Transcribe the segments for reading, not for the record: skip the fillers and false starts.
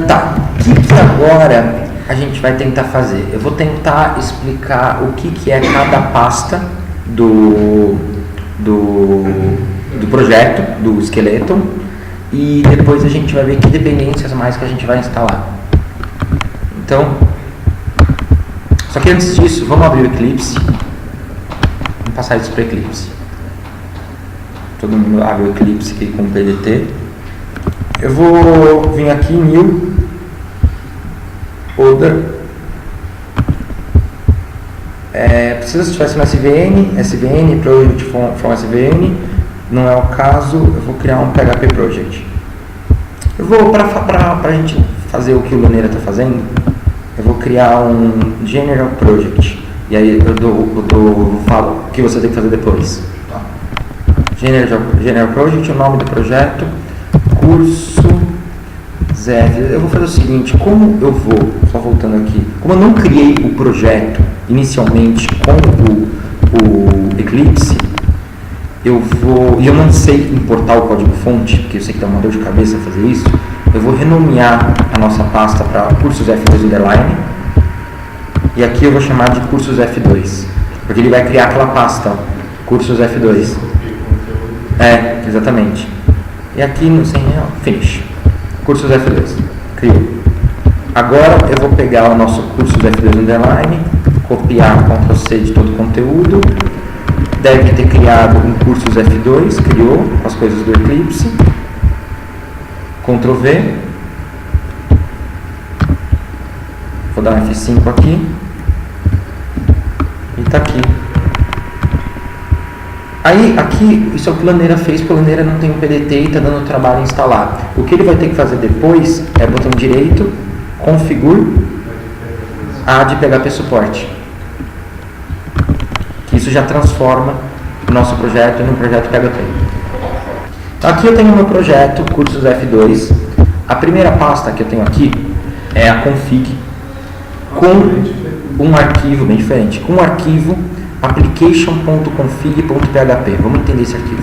Tá. O que agora a gente vai tentar fazer? Eu vou tentar explicar o que é cada pasta do projeto, do Skeleton, e depois a gente vai ver que dependências mais que a gente vai instalar. Então, só que antes disso, vamos abrir o Eclipse. Vamos passar isso para o Eclipse. Todo mundo abre o Eclipse aqui com o PDT. Eu vou vir aqui em New Folder. Precisa se tivesse uma SVN, Project from SVN. Não é o caso, eu vou criar um PHP Project. Eu vou, para a gente fazer o que o Luneira está fazendo, eu vou criar um General Project. E aí eu falo o que você tem que fazer depois. Tá. General Project, o nome do projeto, curso ZF. Eu vou fazer o seguinte, como eu vou, só voltando aqui, como eu não criei o projeto inicialmente com o Eclipse, eu não sei importar o código-fonte, porque eu sei que dá uma dor de cabeça fazer isso, eu vou renomear a nossa pasta para cursos F2 underline, e aqui eu vou chamar de cursos F2, porque ele vai criar aquela pasta, cursos F2. Exatamente. E aqui no finish, cursos F2, criou. Agora eu vou pegar o nosso cursos F2 underline, copiar Ctrl+C de todo o conteúdo. Deve ter criado um cursos F2, criou as coisas do Eclipse. Ctrl+V. Vou dar um F5 aqui. E está aqui. Aí, aqui, isso é o que o Laneira fez, porque o Laneira não tem um PDT e está dando trabalho em instalar. O que ele vai ter que fazer depois é botão direito, configure, add PHP suporte. Isso já transforma o nosso projeto em um projeto PHP. Então, aqui eu tenho o meu projeto, cursos F2. A primeira pasta que eu tenho aqui é a config, com um arquivo bem diferente, com um arquivo application.config.php. Vamos entender esse arquivo.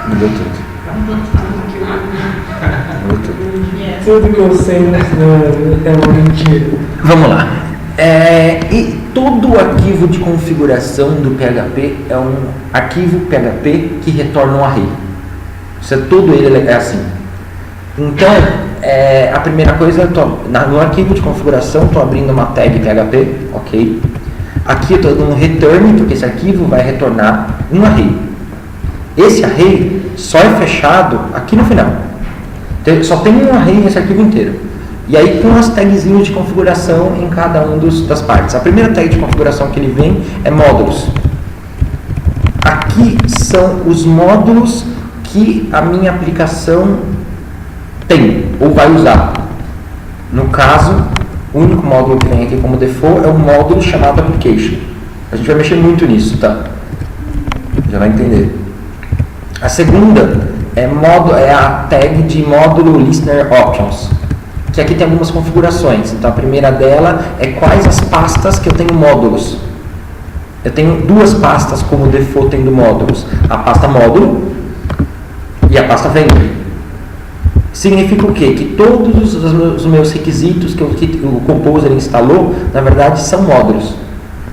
Mudou tudo. Tudo que eu sei é uma mentira. Vamos lá. E todo arquivo de configuração do PHP é um arquivo PHP que retorna um array. Todo ele é assim. Então, a primeira coisa, no arquivo de configuração, estou abrindo uma tag PHP, ok? Aqui eu estou dando um return, porque esse arquivo vai retornar um array. Esse array só é fechado aqui no final. Então, só tem um array nesse arquivo inteiro. E aí com as tagzinhos de configuração em cada uma das partes. A primeira tag de configuração que ele vem é módulos. Aqui são os módulos que a minha aplicação tem ou vai usar. No caso, o único módulo que vem aqui como default é um módulo chamado application. A gente vai mexer muito nisso, tá? Já vai entender. A segunda é a tag de módulo listener options, que aqui tem algumas configurações. Então a primeira dela é quais as pastas que eu tenho módulos. Eu tenho duas pastas como default tendo módulos, a pasta módulo e a pasta vendor. Significa o quê? Que todos os meus requisitos que o Composer instalou, na verdade são módulos.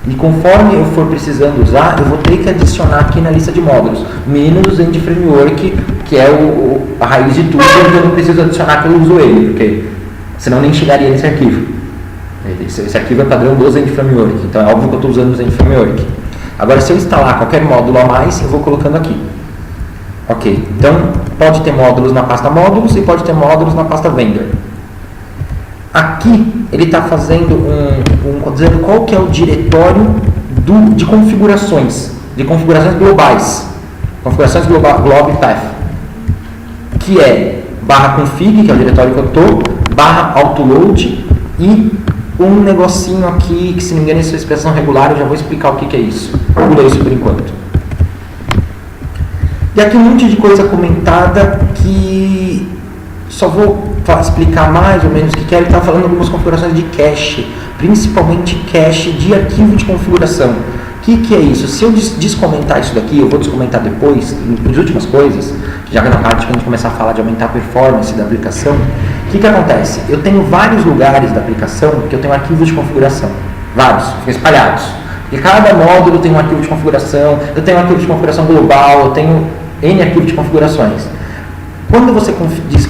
E conforme eu for precisando usar, eu vou ter que adicionar aqui na lista de módulos, menos o End Framework, que é a raiz de tudo, então eu não preciso adicionar que eu uso ele, porque senão nem chegaria nesse arquivo. Esse arquivo é padrão do End Framework, então é óbvio que eu estou usando o End Framework. Agora, se eu instalar qualquer módulo a mais, eu vou colocando aqui. Ok, então pode ter módulos na pasta módulos e pode ter módulos na pasta vendor. Aqui ele está fazendo dizendo qual que é o diretório de configurações globais, configurações glob path, que é /config, que é o diretório que eu estou, /autoload e um negocinho aqui, que se não me engano é essa expressão regular, eu já vou explicar o que é isso. Pula isso por enquanto. E aqui um monte de coisa comentada que só vou explicar mais ou menos o que é. Ele está falando algumas configurações de cache, principalmente cache de arquivo de configuração. que é isso? Se eu descomentar isso daqui, eu vou descomentar depois, nas últimas coisas, já que na parte que a gente começar a falar de aumentar a performance da aplicação, o que acontece? Eu tenho vários lugares da aplicação que eu tenho arquivos de configuração, vários, espalhados. E cada módulo tem um arquivo de configuração, eu tenho um arquivo de configuração global, eu tenho N arquivos de configurações. Quando você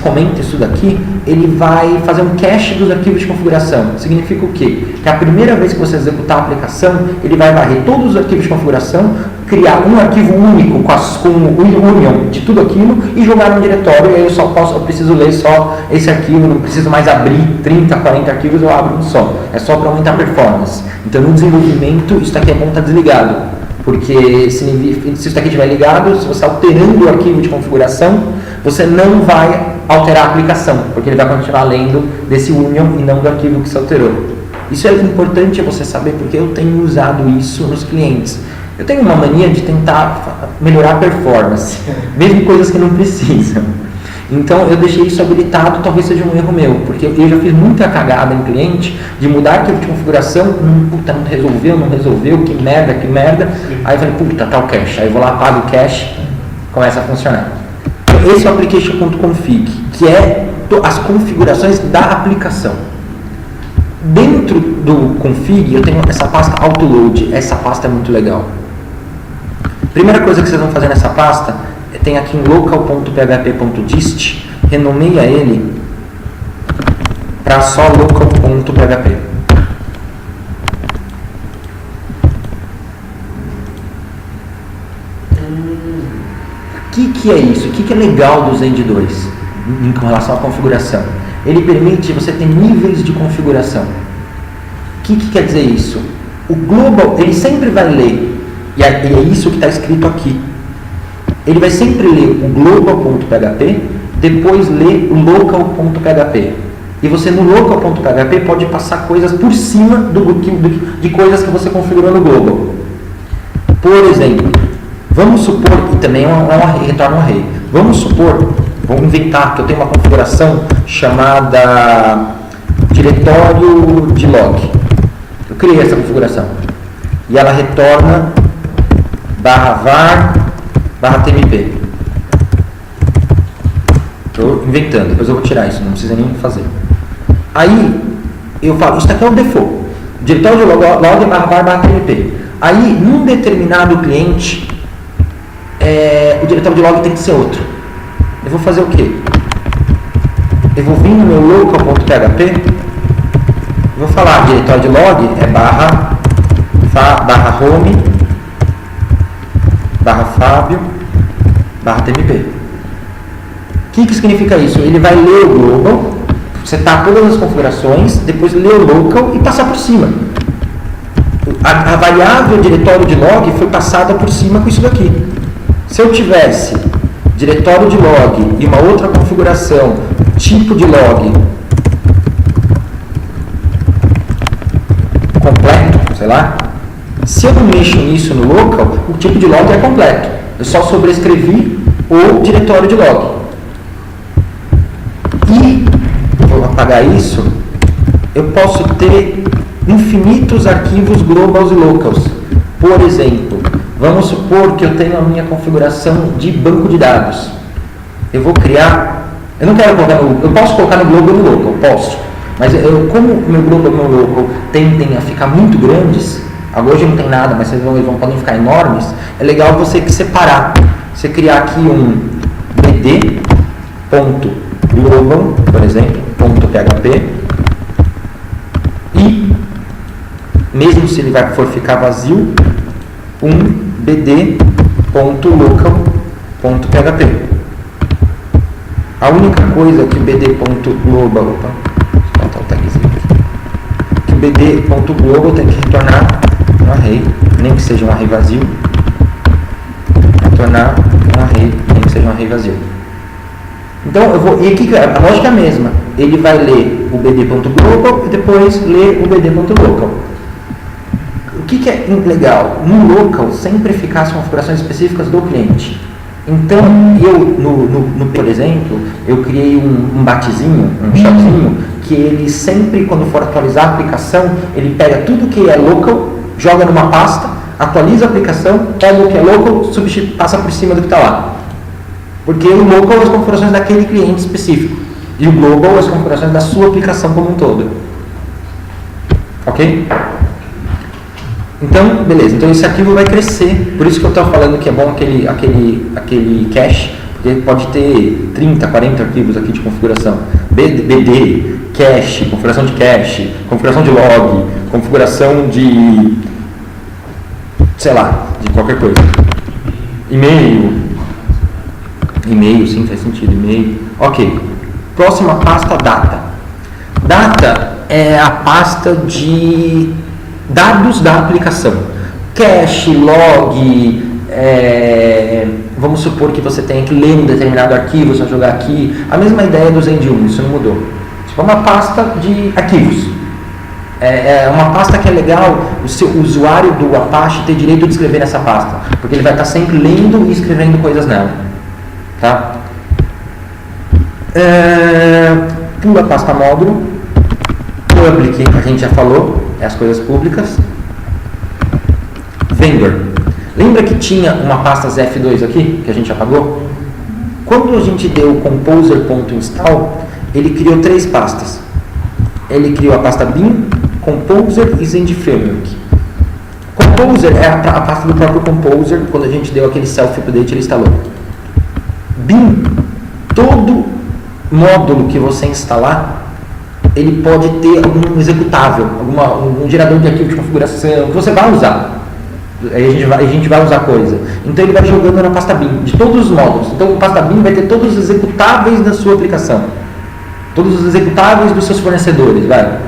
comenta isso daqui, ele vai fazer um cache dos arquivos de configuração. Significa o quê? Que a primeira vez que você executar a aplicação, ele vai varrer todos os arquivos de configuração, criar um arquivo único com o union de tudo aquilo e jogar num diretório, e aí eu preciso ler só esse arquivo, não preciso mais abrir 30, 40 arquivos, eu abro um só. É só para aumentar a performance. Então no desenvolvimento, isso daqui é bom estar desligado. Porque se isso daqui estiver ligado, se você alterando o arquivo de configuração, você não vai alterar a aplicação, porque ele vai continuar lendo desse union e não do arquivo que se alterou. Isso é importante você saber, porque eu tenho usado isso nos clientes. Eu tenho uma mania de tentar melhorar a performance, mesmo coisas que não precisam. Então eu deixei isso habilitado, talvez seja um erro meu, porque eu já fiz muita cagada em cliente de mudar arquivo de configuração, não resolveu, que merda. Aí eu falei, puta, tá o cache. Aí eu vou lá, apago o cache, começa a funcionar. Esse é o application.config, que é as configurações da aplicação. Dentro do config, eu tenho essa pasta autoload. Essa pasta é muito legal. Primeira coisa que vocês vão fazer nessa pasta, tem aqui um local.php.dist, renomeia ele para só local.php. O que é isso? O que é legal do Zend 2 em relação à configuração? Ele permite você ter níveis de configuração. O que quer dizer isso? O global, ele sempre vai ler, e é isso que está escrito aqui. Ele vai sempre ler o global.php, depois ler o local.php. E você no local.php pode passar coisas por cima de coisas que você configurou no global. Por exemplo, vamos supor, e também retorna um array. Vamos supor, vamos inventar que eu tenho uma configuração chamada diretório de log. Eu criei essa configuração. E ela retorna /var/tmp. Estou inventando, depois eu vou tirar isso, não precisa nem fazer. Aí, eu falo, isso aqui é o default. Diretório de log é /var/tmp. Aí, num determinado cliente, o diretório de log tem que ser outro. Eu vou fazer o quê? Eu vou vir no meu local.php, vou falar, diretório de log é /home /fábio /tmp. O que significa isso? Ele vai ler o global, setar todas as configurações, depois ler o local e passar por cima. A variável diretório de log foi passada por cima com isso daqui. Se eu tivesse diretório de log e uma outra configuração, tipo de log completo, sei lá, se eu não mexo nisso no local, o tipo de log é completo. Eu só sobrescrevi o diretório de log. E, vou apagar isso, eu posso ter infinitos arquivos globals e locals. Por exemplo, vamos supor que eu tenho a minha configuração de banco de dados. Eu vou criar, eu não quero colocar eu posso colocar no global e no local, posso. Mas como o meu global e o meu local tendem a ficar muito grandes, hoje não tem nada, mas vocês podem ficar enormes, é legal você separar. Você criar aqui um bd.global, por exemplo, .php, e mesmo se ele for ficar vazio, um bd.local.php. A única coisa que o bd.global, que o bd.global tem que retornar um array, nem que seja um array vazio, retornar um array, nem que seja um array vazio. Então, e aqui a lógica é a mesma. Ele vai ler o bd.global e depois ler o bd.local. O que é legal? No local, sempre ficar as configurações específicas do cliente. Então, eu, por exemplo, eu criei um batzinho, um shellzinho, que ele sempre, quando for atualizar a aplicação, ele pega tudo que é local, joga numa pasta, atualiza a aplicação, pega o que é local, passa por cima do que está lá. Porque o local é as configurações daquele cliente específico. E o global é as configurações da sua aplicação como um todo. Ok? Então, beleza. Então esse arquivo vai crescer. Por isso que eu estou falando que é bom aquele cache, porque pode ter 30, 40 arquivos aqui de configuração. BD, cache, configuração de cache, configuração de log, configuração de, sei lá, de qualquer coisa. E-mail, sim, faz sentido, e-mail. Ok. Próxima pasta, data. Data é a pasta de dados da aplicação. Cache, log, vamos supor que você tenha que ler um determinado arquivo, você vai jogar aqui. A mesma ideia do Zen1, isso não mudou. Tipo, é uma pasta de arquivos. É uma pasta que é legal o seu usuário do Apache ter direito de escrever nessa pasta, porque ele vai estar sempre lendo e escrevendo coisas nela. Tá? Pula a pasta módulo. Public, a gente já falou, é as coisas públicas. Vendor. Lembra que tinha uma pasta ZF2 aqui, que a gente apagou? Quando a gente deu o composer.install, ele criou 3 pastas. Ele criou a pasta bin, composer e Zend Framework. Composer é a pasta do próprio composer. Quando a gente deu aquele self-update, ele instalou. Bin, todo módulo que você instalar, ele pode ter algum executável, um gerador de arquivo de configuração que você vai usar. Aí a gente vai usar coisa. Então ele vai jogando na pasta bin, de todos os módulos. Então a pasta bin vai ter todos os executáveis da sua aplicação. Todos os executáveis dos seus fornecedores, vai.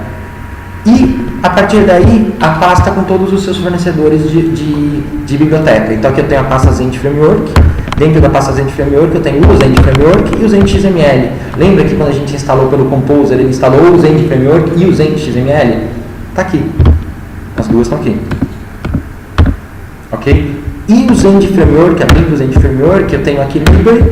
E a partir daí, a pasta com todos os seus fornecedores de biblioteca. Então aqui eu tenho a pasta Zend Framework. Dentro da pasta Zend Framework eu tenho o Zend Framework e o Zend XML. Lembra que quando a gente instalou pelo Composer, ele instalou o Zend Framework e o Zend XML? Está aqui. As duas estão aqui. Ok? E o Zend Framework, abrindo o Zend Framework, eu tenho aqui library,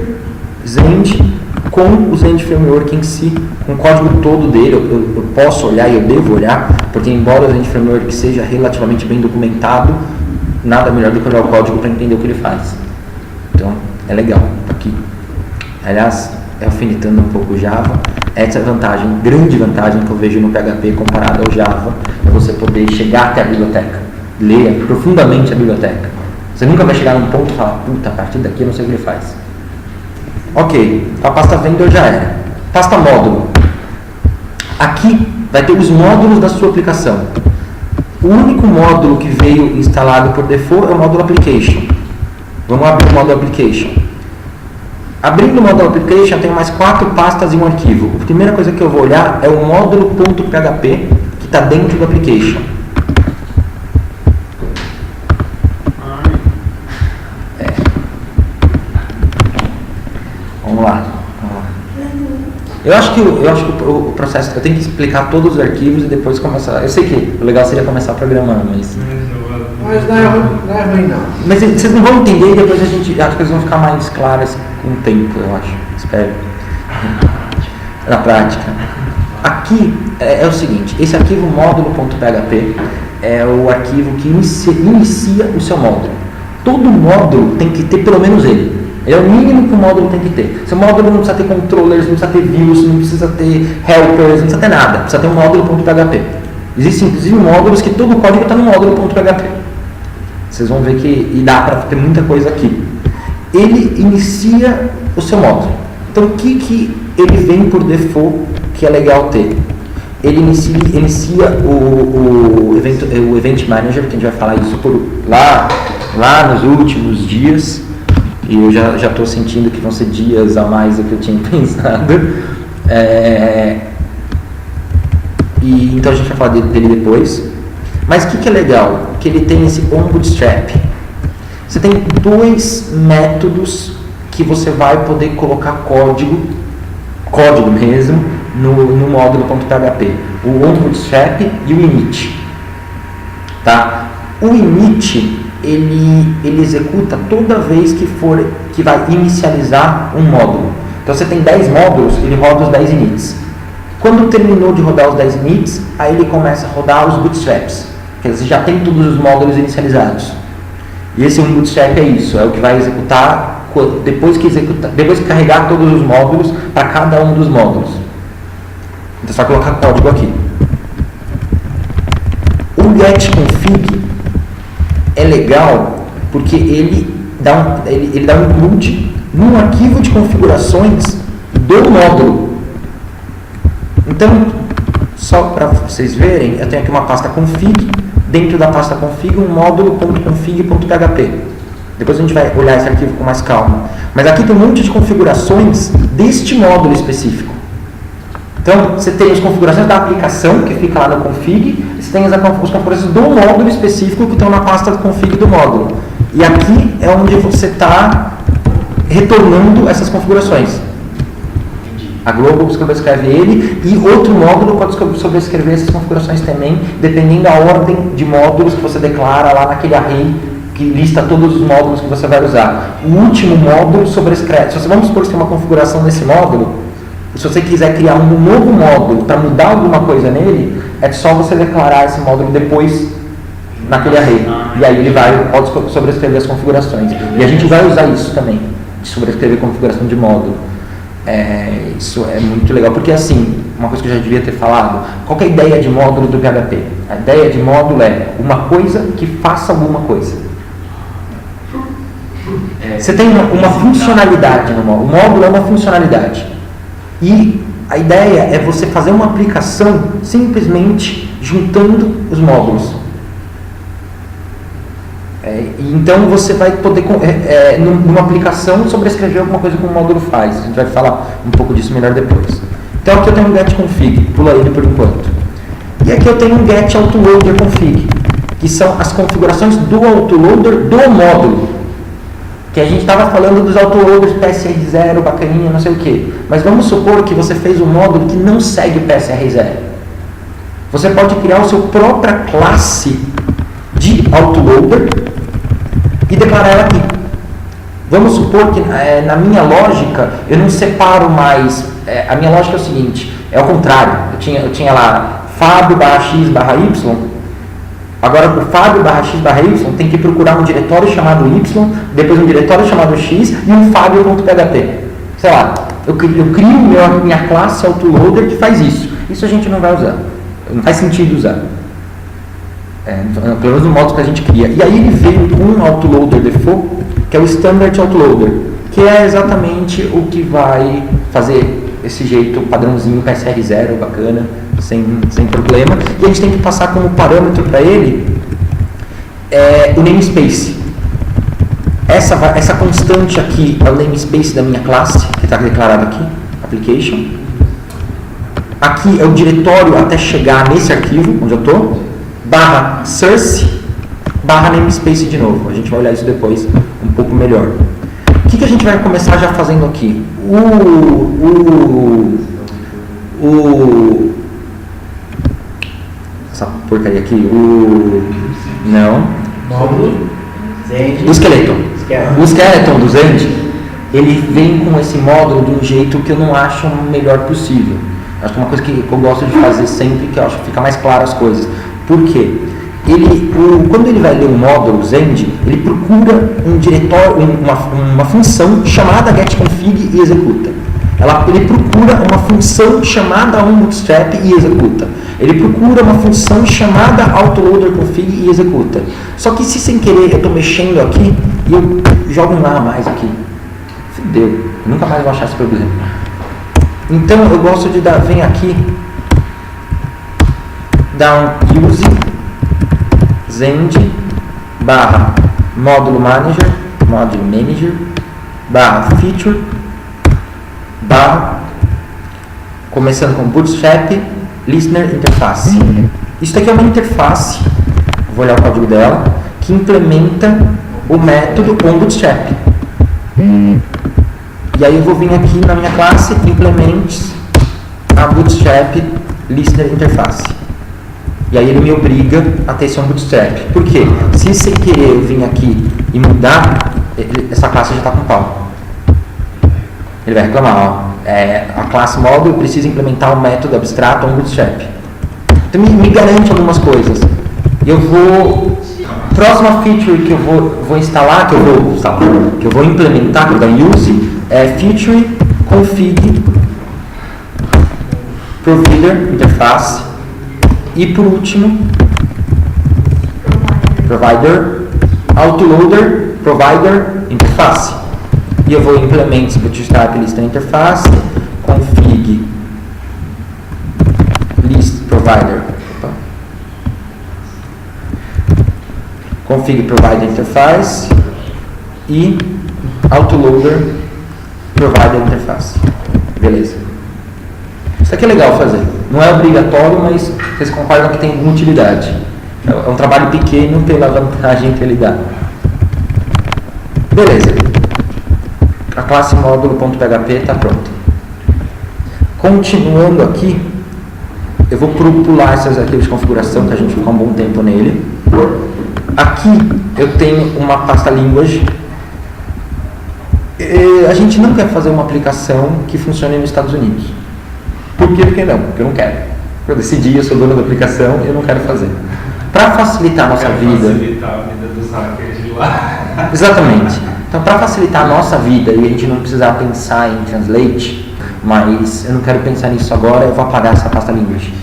Zend, com o Zend Framework em si, com o código todo dele. Eu posso olhar e eu devo olhar, porque embora o Zend Framework seja relativamente bem documentado, nada melhor do que olhar o código para entender o que ele faz. Então, é legal aqui. Aliás, alfinetando um pouco o Java, essa é a vantagem, grande vantagem que eu vejo no PHP comparado ao Java, é você poder chegar até a biblioteca, ler profundamente a biblioteca. Você nunca vai chegar num ponto e falar, puta, a partir daqui eu não sei o que ele faz. Ok, a pasta vendor já era. Pasta módulo. Aqui vai ter os módulos da sua aplicação. O único módulo que veio instalado por default é o módulo application. Vamos abrir o módulo application. Abrindo o módulo application, eu tenho mais 4 pastas e um arquivo. A primeira coisa que eu vou olhar é o módulo.php que está dentro do application. Vamos lá. Eu acho que o processo, eu tenho que explicar todos os arquivos e depois começar. Eu sei que o legal seria começar programando, mas não é ruim não. Mas vocês não vão entender e depois acho que eles vão ficar mais claras com o tempo, eu acho. Espero. Na prática. Aqui é o seguinte, esse arquivo módulo.php é o arquivo que inicia o seu módulo. Todo módulo tem que ter pelo menos ele. É o mínimo que o módulo tem que ter. Seu módulo não precisa ter controllers, não precisa ter views, não precisa ter helpers, não precisa ter nada. Precisa ter um módulo.php. Existem inclusive módulos que todo o código está no módulo.php. Vocês vão ver que dá para ter muita coisa aqui. Ele inicia o seu módulo. Então o que ele vem por default que é legal ter? Ele inicia o Event Manager, que a gente vai falar isso por lá nos últimos dias. E eu já estou sentindo que vão ser dias a mais do que eu tinha pensado. E então a gente vai falar dele depois. Mas o que é legal? Que ele tem esse bootstrap. Você tem 2 métodos que você vai poder colocar código mesmo, no módulo.php. O onBootstrap e o init. Tá? O init ele executa toda vez que vai inicializar um módulo. Então você tem 10 módulos, ele roda os 10 inits. Quando terminou de rodar os 10 inits, aí ele começa a rodar os bootstraps. Quer dizer, já tem todos os módulos inicializados. E esse Bootstrap é isso, é o que vai executar depois que carregar todos os módulos para cada um dos módulos. Então você vai colocar código aqui. O getConfig é legal porque ele dá um include num arquivo de configurações do módulo. Então, só para vocês verem, eu tenho aqui uma pasta config, dentro da pasta config um módulo.config.php. Depois a gente vai olhar esse arquivo com mais calma. Mas aqui tem um monte de configurações deste módulo específico. Então, você tem as configurações da aplicação, que fica lá no config, e você tem as configurações do módulo específico que estão na pasta config do módulo. E aqui é onde você está retornando essas configurações. A Global sobrescreve ele e outro módulo pode sobrescrever essas configurações também, dependendo da ordem de módulos que você declara lá naquele array que lista todos os módulos que você vai usar. O último módulo sobrescreve. Se você, vamos supor que você tem uma configuração nesse módulo, se você quiser criar um novo módulo para mudar alguma coisa nele, é só você declarar esse módulo depois naquele array. E aí ele pode sobrescrever as configurações. E a gente vai usar isso também, de sobrescrever configuração de módulo. Isso é muito legal, porque assim, uma coisa que eu já devia ter falado, qual que é a ideia de módulo do PHP? A ideia de módulo é uma coisa que faça alguma coisa. Você tem uma funcionalidade no módulo. O módulo é uma funcionalidade. E a ideia é você fazer uma aplicação simplesmente juntando os módulos. Então você vai poder, numa aplicação, sobrescrever alguma coisa que o módulo faz. A gente vai falar um pouco disso melhor depois. Então aqui eu tenho um getConfig, pula ele por enquanto. E aqui eu tenho um getAutoLoaderConfig, que são as configurações do autoloader do módulo. Que a gente estava falando dos autoloaders PSR0, bacaninha, não sei o que. Mas vamos supor que você fez um módulo que não segue o PSR0. Você pode criar a sua própria classe de autoloader e declarar ela aqui. Vamos supor que na minha lógica eu não separo mais. A minha lógica é o seguinte, é o contrário. Eu tinha lá Fábio/X/Y. Agora o Fábio/X/Y tem que procurar um diretório chamado Y, depois um diretório chamado X e um Fábio.php. Sei lá, eu crio minha classe autoloader que faz isso. Isso a gente não vai usar. Não faz sentido usar. Pelo menos no modo que a gente cria. E aí ele veio com um autoloader default, que é o Standard Autoloader, que é exatamente o que vai fazer esse jeito padrãozinho PSR0, bacana, sem problema. E a gente tem que passar como parâmetro para ele o namespace. Essa constante aqui é o namespace da minha classe, que está declarado aqui, application. Aqui é o diretório até chegar nesse arquivo, onde eu estou, /source, /namespace de novo. A gente vai olhar isso depois um pouco melhor. O que a gente vai começar já fazendo aqui? Essa porcaria aqui, não. O Skeleton. O Skeleton do Zend, ele vem com esse módulo de um jeito que eu não acho o melhor possível. Acho que é uma coisa que eu gosto de fazer sempre, que eu acho que fica mais claro as coisas. Por quê? Quando ele vai ler um módulo Zend, ele procura um diretório, uma função chamada getConfig e executa. Ele procura uma função chamada onBootstrap e executa. Ele procura uma função chamada autoloaderConfig e executa. Só que se sem querer eu estou mexendo aqui e eu jogo um A mais aqui, fudeu, eu nunca mais vou achar esse problema. Então eu gosto de vem aqui, dá um use Zend /módulo manager, /feature, começando com Bootstrap, Listener Interface. Isso aqui é uma interface, vou olhar o código dela, que implementa o método onBootstrap. E aí eu vou vir aqui na minha classe, implements a Bootstrap Listener Interface. E aí ele me obriga a ter esse onBootstrap. Por quê? Se sem querer eu vir aqui e mudar, essa classe já está com pau. Ele vai reclamar, a classe módulo precisa implementar o método abstrato onBootstrap. Então me garante algumas coisas. Eu vou Próxima feature que eu vou instalar, que eu vou implementar, que eu vou dar use, é feature config provider interface e por último provider autoloader provider interface. E eu vou implementar bootstrap list interface config list provider config provider interface e autoloader provider interface. Beleza. Isso aqui é legal fazer. Não é obrigatório, mas vocês concordam que tem alguma utilidade. É um trabalho pequeno pela vantagem que ele dá. Beleza. A classe módulo.php está pronta. Continuando aqui, eu vou pular esses arquivos de configuração, que a gente ficou um bom tempo nele. Aqui eu tenho uma pasta language. A gente não quer fazer uma aplicação que funcione nos Estados Unidos. Por quê? Porque não? Porque eu não quero. Eu decidi, eu sou dono da aplicação e eu não quero fazer. Para facilitar a nossa vida... Facilitar a vida dos hackers de lá. Exatamente. Então, para facilitar a nossa vida e a gente não precisar pensar em translate, mas eu não quero pensar nisso agora, eu vou apagar essa pasta language.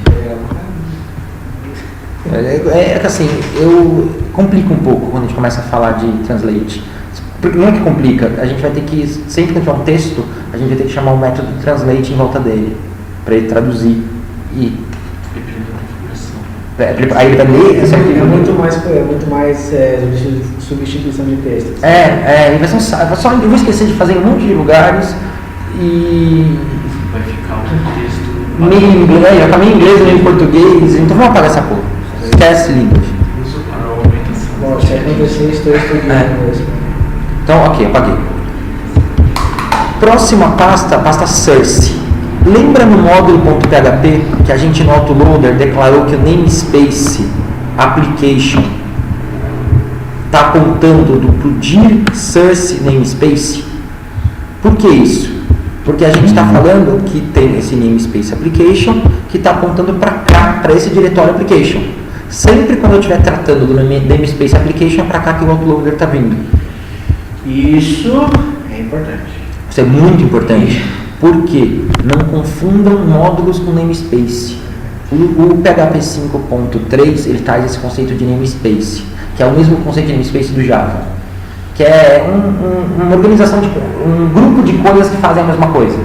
É que assim, eu complica um pouco quando a gente começa a falar de translate. Não é que complica, a gente vai ter que, sempre que tiver um texto, a gente vai ter que chamar um método de translate em volta dele, para ele traduzir e... Aí ele vai ler esse arquivo. É muito mais substituição de textos. Ele vai ser eu vou esquecer de fazer em um monte de lugares e... Vai ficar um texto... meio em inglês, já tá meio em inglês, meio em português, então vamos apagar essa porra. Esquece línguas. Bom, se acontecer, estou estudando mesmo. Então, ok, apaguei. Próxima pasta source. Lembra no módulo.php que a gente no autoloader declarou que o namespace application está apontando para o dir source namespace? Por que isso? Porque a gente está falando que tem esse namespace application que está apontando para cá, para esse diretório application. Sempre quando eu estiver tratando do namespace application, é para cá que o autoloader está vindo. Isso é importante. Isso é muito importante. Por quê? Não confundam módulos com namespace. O PHP 5.3 ele traz esse conceito de namespace, que é o mesmo conceito de namespace do Java, que é uma organização, um grupo de coisas que fazem a mesma coisa.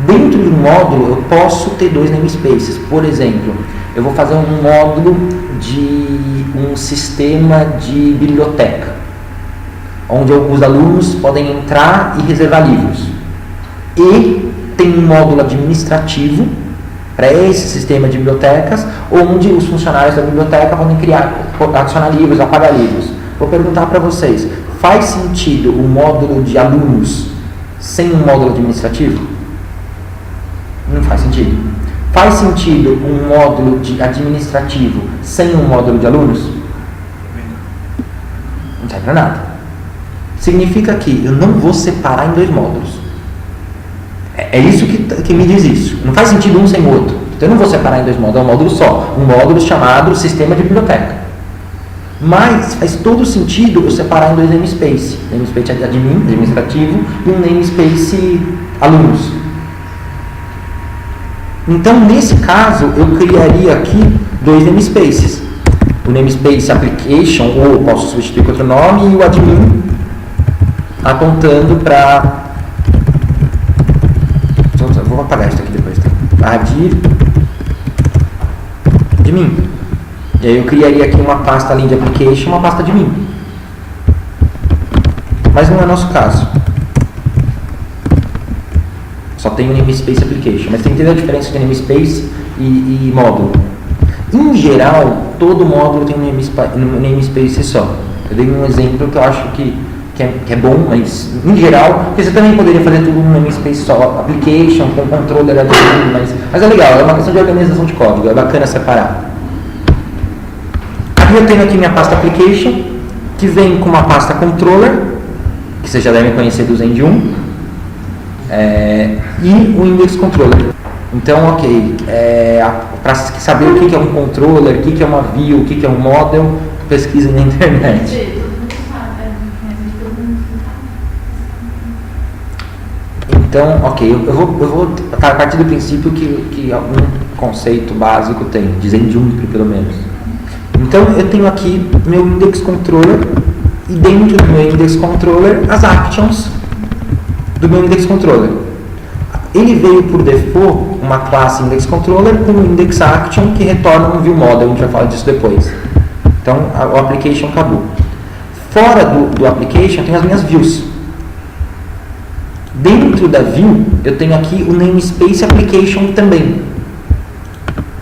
Dentro de um módulo eu posso ter dois namespaces. Por exemplo, eu vou fazer um módulo de um sistema de biblioteca, onde os alunos podem entrar e reservar livros. E tem um módulo administrativo para esse sistema de bibliotecas, onde os funcionários da biblioteca podem adicionar livros, apagar livros. Vou perguntar para vocês, faz sentido o módulo de alunos sem um módulo administrativo? Não faz sentido. Faz sentido um módulo de administrativo sem um módulo de alunos? Não serve para nada. Significa que eu não vou separar em dois módulos. É isso que me diz isso. Não faz sentido um sem o outro. Então eu não vou separar em dois módulos, é um módulo só. Um módulo chamado sistema de biblioteca. Mas faz todo sentido eu separar em dois namespace. Namespace administrativo e um namespace alunos. Então nesse caso eu criaria aqui dois namespaces. O namespace application, ou posso substituir com outro nome, e o admin apontando para... Vou apagar isso aqui depois, tá? Admin. E aí eu criaria aqui uma pasta além de application, uma pasta admin. Mas não é nosso caso. Só tem o namespace application. Mas tem que entender a diferença entre namespace e módulo. Em geral, todo módulo tem um namespace só. Eu dei um exemplo que eu acho que é bom, mas em geral, porque você também poderia fazer tudo no namespace só, application, com controller, mas é legal, é uma questão de organização de código, é bacana separar. Aqui eu tenho aqui minha pasta application, que vem com uma pasta controller, que vocês já devem conhecer do Zend 1, e o index controller. Então, ok, para saber o que é um controller, o que é uma view, o que é um model, pesquisem na internet. Todo mundo sabe, todo mundo Então, ok, eu vou a partir do princípio que algum conceito básico tem, de Zenjumpli pelo menos. Então, eu tenho aqui meu index controller, e dentro do meu index controller, as actions do meu index controller. Ele veio por default uma classe index controller com um index action que retorna um view model, a gente vai falar disso depois. Então, o application acabou. Fora do application, eu tenho as minhas views. Dentro da view, eu tenho aqui o namespace application também,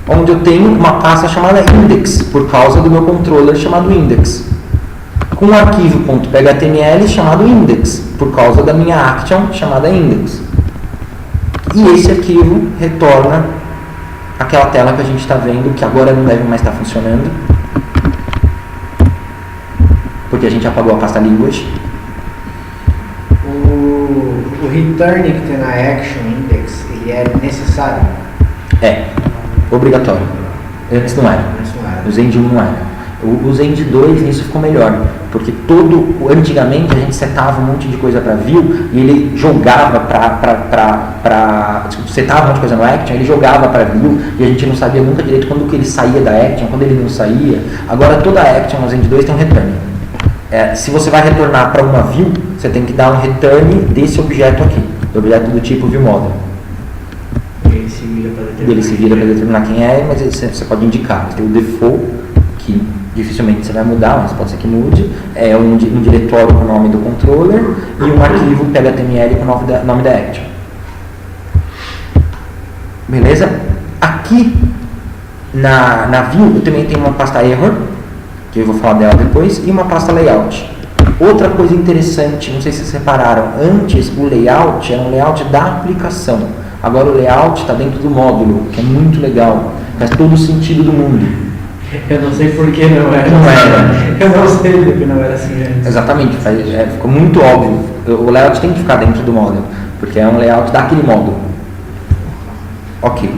onde eu tenho uma pasta chamada index, por causa do meu controller chamado index, com um arquivo .html chamado index, por causa da minha action chamada index. E esse arquivo retorna aquela tela que a gente está vendo, que agora não deve mais estar funcionando, porque a gente apagou a pasta language. O return que tem na action index, ele é necessário? É, obrigatório. Antes não era. O Zend 1 não era. O Zend 2 nisso ficou melhor, porque antigamente a gente setava um monte de coisa para view e ele jogava setava um monte de coisa no action, ele jogava para view e a gente não sabia nunca direito quando que ele saía da action, quando ele não saía. Agora toda a action no Zend 2 tem um return. Se você vai retornar para uma view, você tem que dar um return desse objeto aqui, do objeto do tipo viewModel. Ele se vira para determinar quem é, mas você pode indicar. Tem o default, que dificilmente você vai mudar, mas pode ser que mude. É um diretório com o nome do controller e um arquivo HTML com o nome da action. Beleza? Aqui na view eu também tenho uma pasta error, que eu vou falar dela depois, e uma pasta layout. Outra coisa interessante, não sei se vocês repararam, antes o layout era um layout da aplicação. Agora o layout está dentro do módulo, que é muito legal, faz todo o sentido do mundo. Eu não sei por que não era. Não era. Eu não sei porque não era assim antes. Exatamente, ficou muito óbvio. O layout tem que ficar dentro do módulo, porque é um layout daquele módulo. Ok.